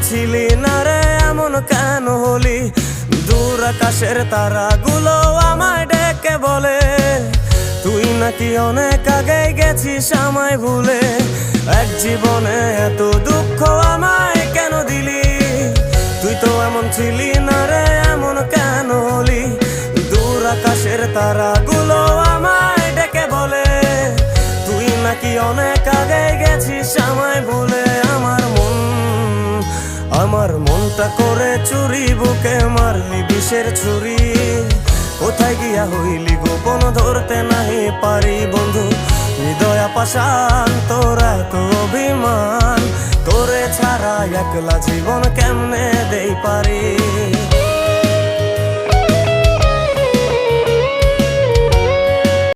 ছিলি না রে এমন কেন হলি? দূর আকাশের তারাগুলো আমায় ডেকে বলে তুই নাকি অনেক আগে গেছিস আমায় ভুলে। এক জীবনে এত দুঃখ আমায় কেন দিলি? তুই তো এমন ছিলি না রে এমন কেন হলি? দূর আকাশের তারাগুলো আমায় ডেকে বলে তুই নাকি অনেক আগে গেছিস আমায় ভুলে। আমার মনটা করে চুরি, বুকে মারলি বিষের ছুরি। কোথায় গিয়া হইলি গোপন ধরতে নাহি পারি বন্ধু। হৃদয় পাষাণ তোর এত অভিমান, তোরে ছাড়া একলা জীবন কেমনে দেই পারি।